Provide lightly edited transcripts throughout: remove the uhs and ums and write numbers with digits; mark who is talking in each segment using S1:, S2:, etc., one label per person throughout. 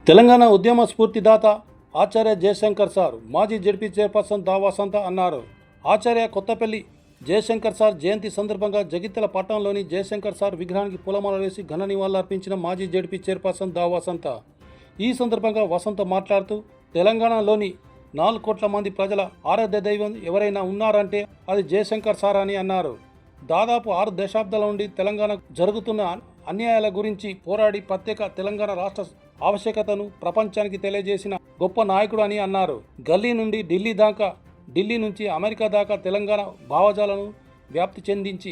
S1: తెలంగాణ ఉద్యమ స్ఫూర్తిదాత ఆచార్య జయశంకర్ సార్ మాజీ ZP chairperson దా వసంత అన్నారు. ఆచార్య కొత్తపల్లి జయశంకర్ సార్ జయంతి సందర్భంగా జగిత్యాల పట్టణంలోని జయశంకర్ సార్ విగ్రహానికి పూలమాల వేసి ఘన నివాళులర్పించిన మాజీ జెడ్పీ చైర్పర్సన్ దా వసంత. ఈ సందర్భంగా వసంత మాట్లాడుతూ తెలంగాణలోని 4 కోట్ల మంది ప్రజల ఆరాధ్య దైవం ఎవరైనా ఉన్నారంటే అది జయశంకర్ సార్ అని అన్నారు. దాదాపు 6 దశాబ్దాల నుండి తెలంగాణ జరుగుతున్న అన్యాయాల గురించి పోరాడి ప్రత్యేక తెలంగాణ రాష్ట్ర ఆవశ్యకతను ప్రపంచానికి తెలియజేసిన గొప్ప నాయకుడు అని అన్నారు. గల్లీ నుండి ఢిల్లీ నుంచి అమెరికా దాకా తెలంగాణ భావజాలను వ్యాప్తి చెందించి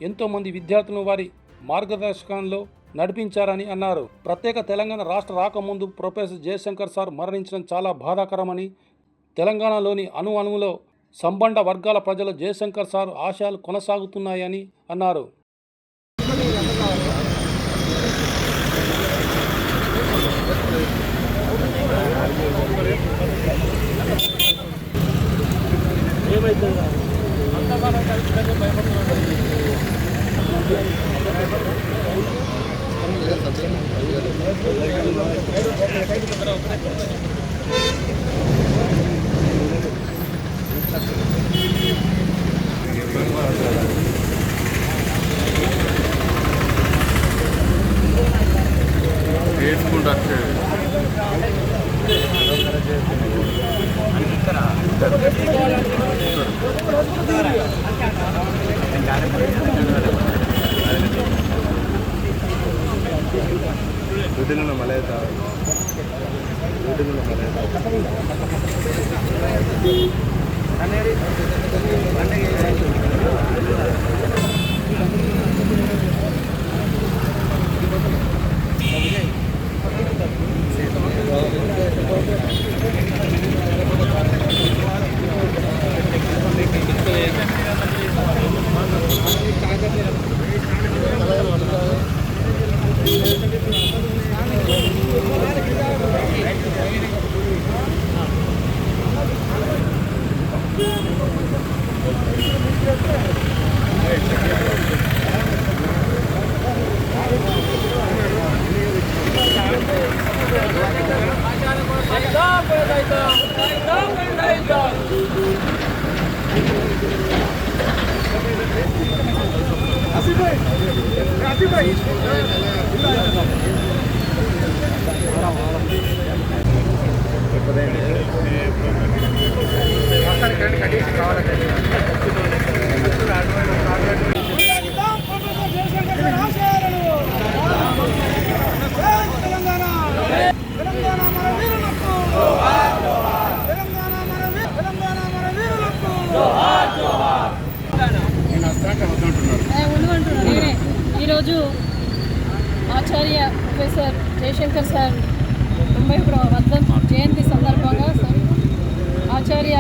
S1: ఎంతోమంది విద్యార్థులను వారి మార్గదర్శకంలో నడిపించారని అన్నారు. ప్రత్యేక తెలంగాణ రాష్ట్ర రాకముందు ప్రొఫెసర్ జయశంకర్ సార్ మరణించడం చాలా బాధాకరమని, తెలంగాణలోని అణువులో సంబంధ వర్గాల ప్రజలు జయశంకర్ సార్ ఆశయాలు కొనసాగుతున్నాయని అన్నారు.
S2: ఈరోజు ఆచార్య ప్రొఫెసర్ జయశంకర్ సార్ 90వ జయంతి సందర్భంగా ఆచార్య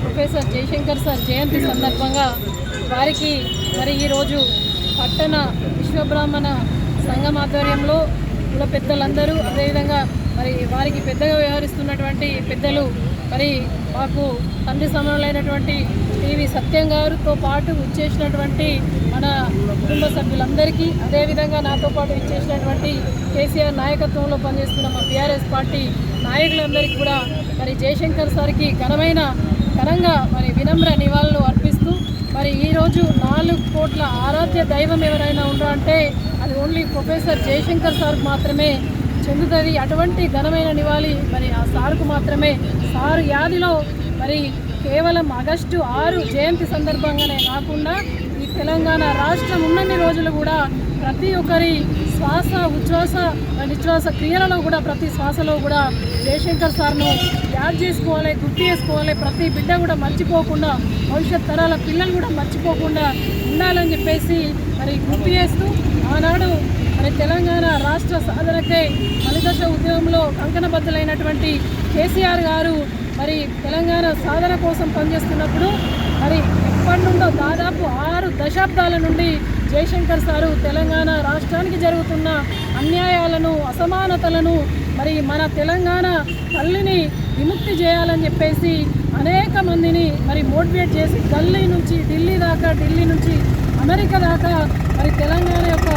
S2: ప్రొఫెసర్ జయశంకర్ సార్ జయంతి సందర్భంగా వారికి మరి ఈరోజు పట్టణ విశ్వబ్రాహ్మణ సంఘం ఆధ్వర్యంలో కుల పెద్దలందరూ, అదేవిధంగా మరి వారికి పెద్దగా వ్యవహరిస్తున్నటువంటి పెద్దలు, మరి మాకు తండ్రి సమానులైనటువంటి టీవీ సత్యం గారితో పాటు ఇచ్చేసినటువంటి మన కుటుంబ సభ్యులందరికీ, అదేవిధంగా నాతో పాటు ఇచ్చేసినటువంటి కేసీఆర్ నాయకత్వంలో పనిచేస్తున్న మా బీఆర్ఎస్ పార్టీ నాయకులందరికీ కూడా మరి జయశంకర్ సార్కి ఘనంగా మరి వినమ్ర నివాళులు అర్పిస్తూ, మరి ఈరోజు 4 కోట్ల ఆరాధ్య దైవం ఎవరైనా ఉన్నారంటే అది ఓన్లీ ప్రొఫెసర్ జయశంకర్ సార్కు మాత్రమే చెందుతుంది. అటువంటి ఘనమైన నివాళి మరి ఆ సార్కు మాత్రమే. సారు యాదిలో మరి కేవలం ఆగస్టు 6 జయంతి సందర్భంగానే కాకుండా ఈ తెలంగాణ రాష్ట్రం ఉన్నన్ని రోజులు కూడా ప్రతి ఒక్కరి శ్వాస ఉచ్ఛ్వాస నిశ్వాస క్రియలలో కూడా ప్రతి శ్వాసలో కూడా జయశంకర్ సార్ను యాద్ చేసుకోవాలి, గుర్తు చేసుకోవాలి. ప్రతి బిడ్డ కూడా మర్చిపోకుండా, భవిష్యత్ తరాల పిల్లలు కూడా మర్చిపోకుండా ఉండాలని చెప్పేసి మరి గుర్తు చేస్తూ, ఆనాడు మరి తెలంగాణ రాష్ట్ర సాధనకై మలిదశ ఉద్యమంలో కంకణబద్ధులైనటువంటి కేసీఆర్ గారు మరి తెలంగాణ సాధన కోసం పనిచేస్తున్నప్పుడు మరి ఎప్పటి నుండో దాదాపు 6 దశాబ్దాల నుండి జయశంకర్ సారు తెలంగాణ రాష్ట్రానికి జరుగుతున్న అన్యాయాలను, అసమానతలను, మరి మన తెలంగాణ తల్లిని విముక్తి చేయాలని చెప్పేసి అనేక మందిని మరి మోటివేట్ చేసి గల్లీ నుంచి ఢిల్లీ దాకా, ఢిల్లీ నుంచి అమెరికా దాకా మరి తెలంగాణ యొక్క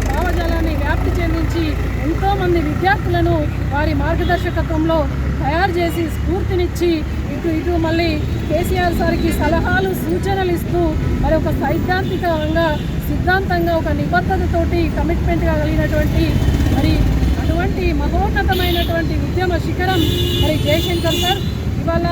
S2: భావజాలాన్ని వ్యాప్తి నుంచి ఎంతోమంది విద్యార్థులను వారి మార్గదర్శకత్వంలో తయారు చేసి స్ఫూర్తినిచ్చి ఇటు మళ్ళీ కేసీఆర్ సార్కి సలహాలు సూచనలు ఇస్తూ మరి ఒక సిద్ధాంతంగా ఒక నిబద్ధతతోటి కమిట్మెంట్గా కలిగినటువంటి మరి అటువంటి మహోన్నతమైనటువంటి ఉద్యమ శిఖరం మరి జయశంకర్ సార్. ఇవాళ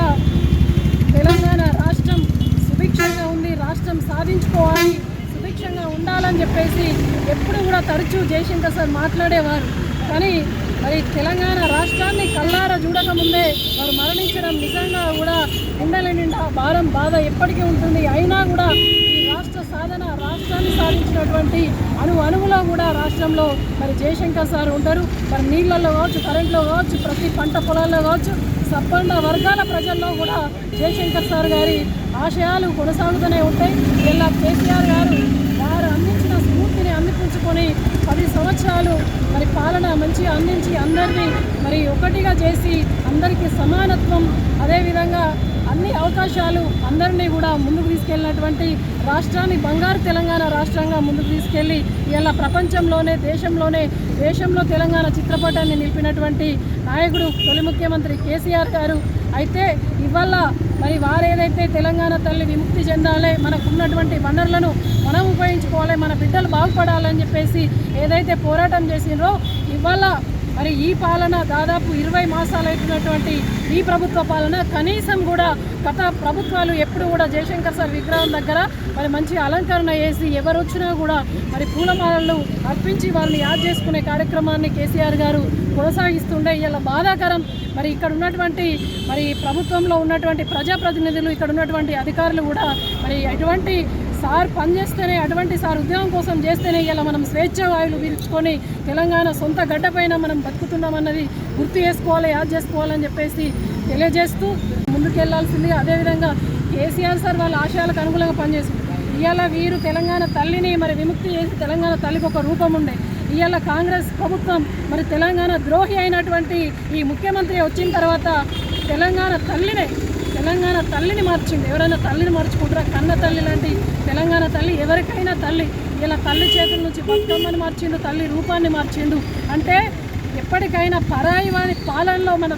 S2: తెలంగాణ రాష్ట్రం సుభిక్షంగా ఉంది, రాష్ట్రం సాధించుకోవాలి, సుభిక్షంగా ఉండాలని చెప్పేసి ఎప్పుడు కూడా తరచూ జయశంకర్ సార్ మాట్లాడేవారు. కానీ మరి తెలంగాణ రాష్ట్రాన్ని కళ్ళారా చూడకముందే వారు మరణించడం నిజంగా కూడా గుండెల నిండా భారం బాధ ఎప్పటికీ ఉంటుంది. అయినా కూడా ఈ రాష్ట్ర సాధన రాష్ట్రాన్ని సాధించినటువంటి అణువులో కూడా రాష్ట్రంలో మరి జయశంకర్ సార్ ఉంటారు. మరి నీళ్ళల్లో కావచ్చు, కరెంట్లో కావచ్చు, ప్రతి పంట పొలాల్లో కావచ్చు, సబ్బండ వర్గాల ప్రజల్లో కూడా జయశంకర్ సార్ గారి ఆశయాలు కొనసాగుతూనే ఉంటాయి. ఇలా కేసీఆర్ గారు వారు అందించిన స్ఫూర్తిని అందిపుచ్చుకొని 10 సంవత్సరాలు మరి పాలన మంచిగా అందించి అందరినీ మరి ఒకటిగా చేసి అందరికీ సమానత్వం, అదేవిధంగా అన్ని అవకాశాలు అందరినీ కూడా ముందుకు తీసుకెళ్ళినటువంటి రాష్ట్రాన్ని బంగారు తెలంగాణ రాష్ట్రంగా ముందుకు తీసుకెళ్ళి ఇలా ప్రపంచంలోనే దేశంలో తెలంగాణ చిత్రపటాన్ని నిలిపినటువంటి నాయకుడు తొలి ముఖ్యమంత్రి కేసీఆర్ గారు. అయితే ఇవాళ మరి వారేదైతే తెలంగాణ తల్లి విముక్తి చెందాలి, మనకున్నటువంటి వనరులను మనం ఉపయోగించుకోవాలి, మన బిడ్డలు బాగుపడాలని చెప్పేసి ఏదైతే పోరాటం చేసినో ఇవాళ మరి ఈ పాలన దాదాపు 20 మాసాలు అవుతున్నటువంటి ఈ ప్రభుత్వ పాలన కనీసం కూడా గత ప్రభుత్వాలు ఎప్పుడు కూడా జయశంకర్ సార్ విగ్రహం దగ్గర మరి మంచి అలంకరణ చేసి ఎవరు వచ్చినా కూడా మరి పూలమాలలు అర్పించి వారిని యాద్ చేసుకునే కార్యక్రమాన్ని కేసీఆర్ గారు కొనసాగిస్తుండే. ఇలా బాధాకరం. మరి ఇక్కడ ఉన్నటువంటి మరి ప్రభుత్వంలో ఉన్నటువంటి ప్రజాప్రతినిధులు, ఇక్కడ ఉన్నటువంటి అధికారులు కూడా మరి ఎటువంటి సార్ పనిచేస్తేనే, అటువంటి సార్ ఉద్యోగం కోసం చేస్తేనే ఇలా మనం స్వేచ్ఛ వాయువులు పీల్చుకొని తెలంగాణ సొంత గడ్డపైన మనం బతుకుతున్నామన్నది గుర్తు చేసుకోవాలి, యాద్ చేసుకోవాలని చెప్పేసి తెలియజేస్తూ ముందుకెళ్లాల్సిందిగా. అదేవిధంగా కేసీఆర్ సార్ వాళ్ళ ఆశయాలకు అనుగుణంగా పనిచేస్తుంది. ఇవాళ వీరు తెలంగాణ తల్లిని మరి విముక్తి చేసి తెలంగాణ తల్లికి ఒక రూపం ఉండే. ఇవాళ కాంగ్రెస్ ప్రభుత్వం మరి తెలంగాణ ద్రోహి అయినటువంటి ఈ ముఖ్యమంత్రి వచ్చిన తర్వాత తెలంగాణ తల్లిని మార్చింది. ఎవరైనా తల్లిని మార్చుకుంటారా? కన్న తల్లి లాంటి తెలంగాణ తల్లి ఎవరికైనా తల్లి. ఇలా తల్లి చేతుల నుంచి బతుకమ్మని మార్చిండు, తల్లి రూపాన్ని మార్చిండు. అంటే ఎప్పటికైనా పరాయి వారి పాలనలో మన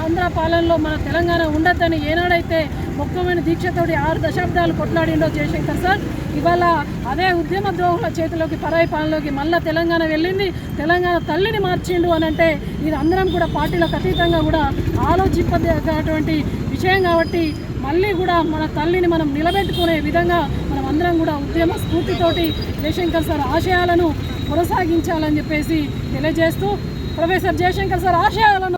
S2: ఆంధ్ర పాలనలో మన తెలంగాణ ఉండద్దని ఏనాడైతే మొక్కమైన దీక్షతోటి 6 దశాబ్దాలు కొట్లాడిండో జయశంకర్ సార్, ఇవాళ అదే ఉద్యమ ద్రోహుల చేతిలోకి పరాయి పాలనలోకి మళ్ళీ తెలంగాణ వెళ్ళింది. తెలంగాణ తల్లిని మార్చిండు అని అంటే ఇది అందరం కూడా పార్టీలకు అతీతంగా కూడా ఆలోచింపదగినటువంటి విషయం. కాబట్టి మళ్ళీ కూడా మన తల్లిని మనం నిలబెట్టుకునే విధంగా మనం అందరం కూడా ఉద్యమ స్ఫూర్తితోటి జయశంకర్ సార్ ఆశయాలను కొనసాగించాలని చెప్పేసి తెలియజేస్తూ ప్రొఫెసర్ జయశంకర్ సార్ ఆశయాలను